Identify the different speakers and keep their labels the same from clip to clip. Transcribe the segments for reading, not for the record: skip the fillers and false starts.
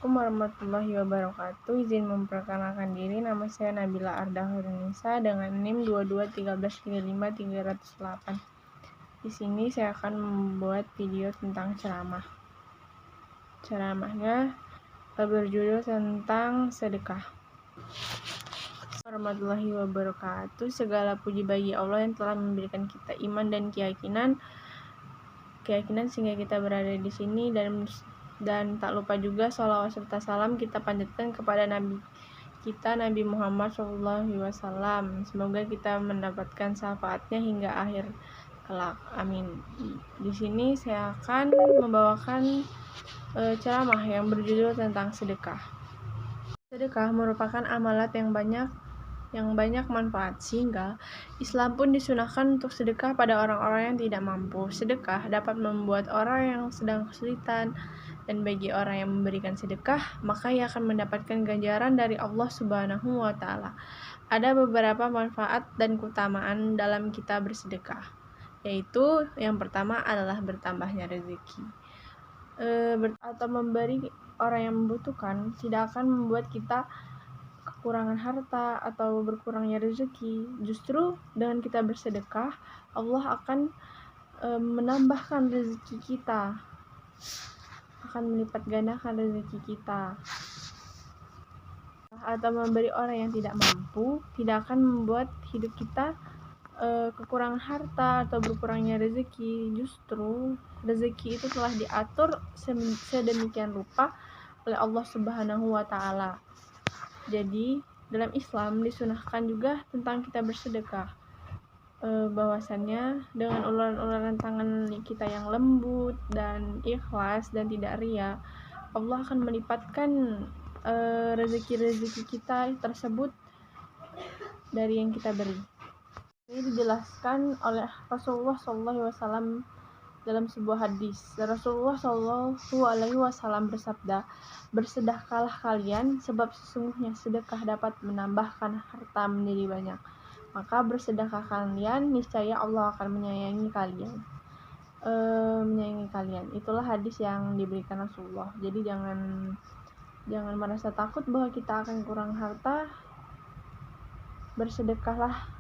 Speaker 1: Assalamualaikum warahmatullahi wabarakatuh. Izin memperkenalkan diri, nama saya Nabila Arda Hurnisa dengan NIM 221335308. Di sini saya akan membuat video tentang ceramah. Ceramahnya berjudul tentang sedekah. Warahmatullahi wabarakatuh. Segala puji bagi Allah yang telah memberikan kita iman dan keyakinan sehingga kita berada di sini, dan tak lupa juga sholawat serta salam kita panjatkan kepada Nabi kita Nabi Muhammad SAW. Semoga kita mendapatkan syafaatnya hingga akhir kelak. Amin. Di sini saya akan membawakan ceramah yang berjudul tentang sedekah. Sedekah merupakan amalat yang banyak manfaat, sehingga Islam pun disunahkan untuk sedekah pada orang-orang yang tidak mampu. Sedekah dapat membuat orang yang sedang kesulitan, dan bagi orang yang memberikan sedekah, maka ia akan mendapatkan ganjaran dari Allah Subhanahu wa Ta'ala. Ada beberapa manfaat dan keutamaan dalam kita bersedekah, yaitu yang pertama adalah bertambahnya rezeki. Atau memberi orang yang membutuhkan tidak akan membuat kita kekurangan harta atau berkurangnya rezeki. Justru dengan kita bersedekah, Allah akan menambahkan rezeki kita, akan melipat gandakan rezeki kita. Atau memberi orang yang tidak mampu tidak akan membuat hidup kita kekurangan harta atau berkurangnya rezeki. Justru rezeki itu telah diatur sedemikian rupa oleh Allah Subhanahu wa Ta'ala. Jadi dalam Islam disunahkan juga tentang kita bersedekah, bahwasannya dengan ularan-ularan tangan kita yang lembut dan ikhlas dan tidak ria, Allah akan melipatkan rezeki-rezeki kita tersebut dari yang kita beri. Ini dijelaskan oleh Rasulullah SAW dalam sebuah hadis. Rasulullah SAW bersabda, "Bersedekahlah kalian, sebab sesungguhnya sedekah dapat menambahkan harta menjadi banyak. Maka bersedekah kalian, niscaya Allah akan menyayangi kalian." Itulah hadis yang diberikan Rasulullah. Jadi jangan merasa takut bahwa kita akan kurang harta. Bersedekahlah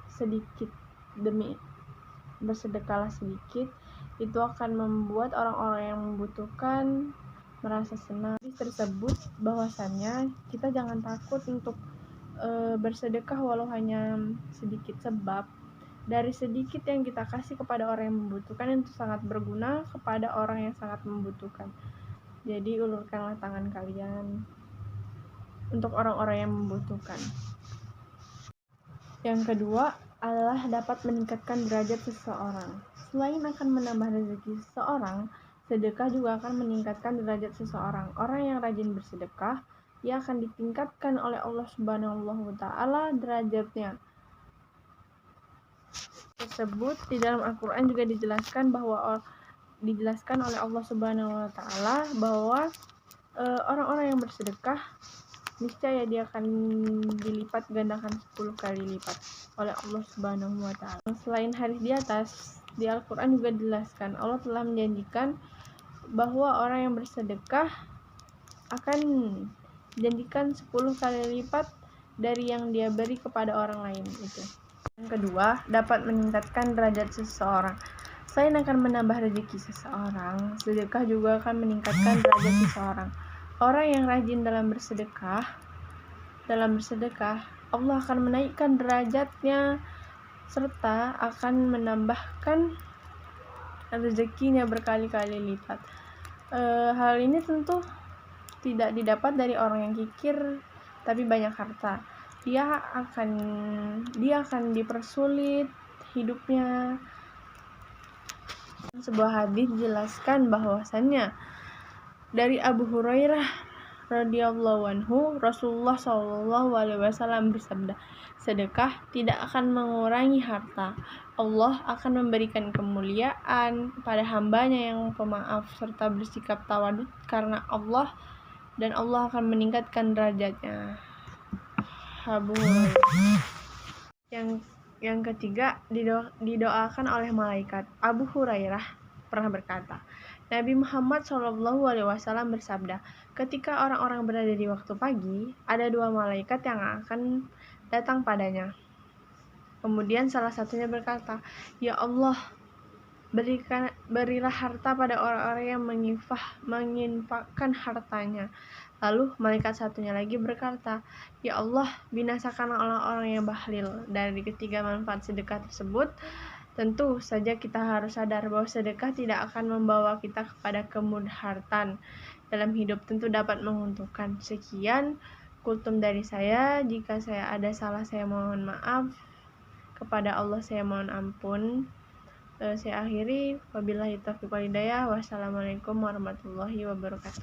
Speaker 1: sedikit, itu akan membuat orang-orang yang membutuhkan merasa senang. Hadis tersebut bahwasannya kita jangan takut untuk bersedekah walau hanya sedikit, sebab dari sedikit yang kita kasih kepada orang yang membutuhkan itu sangat berguna kepada orang yang sangat membutuhkan. Jadi ulurkanlah tangan kalian untuk orang-orang yang membutuhkan. Yang kedua adalah dapat meningkatkan derajat seseorang. Selain akan menambah rezeki seseorang, sedekah juga akan meningkatkan derajat seseorang. Orang yang rajin bersedekah, ia akan ditingkatkan oleh Allah Subhanahu wa Ta'ala derajatnya. Tersebut di dalam Al-Quran juga dijelaskan oleh Allah Subhanahu wa Ta'ala bahwa orang-orang yang bersedekah niscaya dia akan dilipat gandakan 10 kali lipat oleh Allah Subhanahu wa Ta'ala. Selain hadis di atas, di Al-Quran juga dijelaskan Allah telah menjanjikan bahwa orang yang bersedekah akan dijanjikan 10 kali lipat dari yang dia beri kepada orang lain itu. Yang kedua, dapat meningkatkan derajat seseorang. Selain akan menambah rezeki seseorang, sedekah juga akan meningkatkan derajat seseorang. Orang yang rajin dalam bersedekah, Allah akan menaikkan derajatnya serta akan menambahkan rezekinya berkali-kali lipat. Hal ini tentu tidak didapat dari orang yang kikir tapi banyak harta. Dia akan dipersulit hidupnya. Sebuah hadis dijelaskan bahwasannya dari Abu Hurairah radhiyallahu anhu, Rasulullah SAW bersabda, "Sedekah tidak akan mengurangi harta. Allah akan memberikan kemuliaan pada hambanya yang pemaaf serta bersikap tawadud karena Allah, dan Allah akan meningkatkan derajatnya." Abu Hurairah. Yang ketiga didoakan oleh malaikat. Abu Hurairah pernah berkata, Nabi Muhammad SAW bersabda, ketika orang-orang berada di waktu pagi, ada 2 malaikat yang akan datang padanya. Kemudian salah satunya berkata, "Ya Allah, berilah harta pada orang-orang yang menginfakkan hartanya." Lalu malaikat satunya lagi berkata, "Ya Allah, binasakanlah orang-orang yang bakhil." Dari ketiga manfaat sedekah tersebut, tentu saja kita harus sadar bahwa sedekah tidak akan membawa kita kepada kemudaratan dalam hidup, tentu dapat menguntungkan. Sekian kultum dari saya. Jika saya ada salah, saya mohon maaf. Kepada Allah saya mohon ampun. Saya akhiri. Wabillahi taufiq wal hidayah. Wassalamualaikum warahmatullahi wabarakatuh.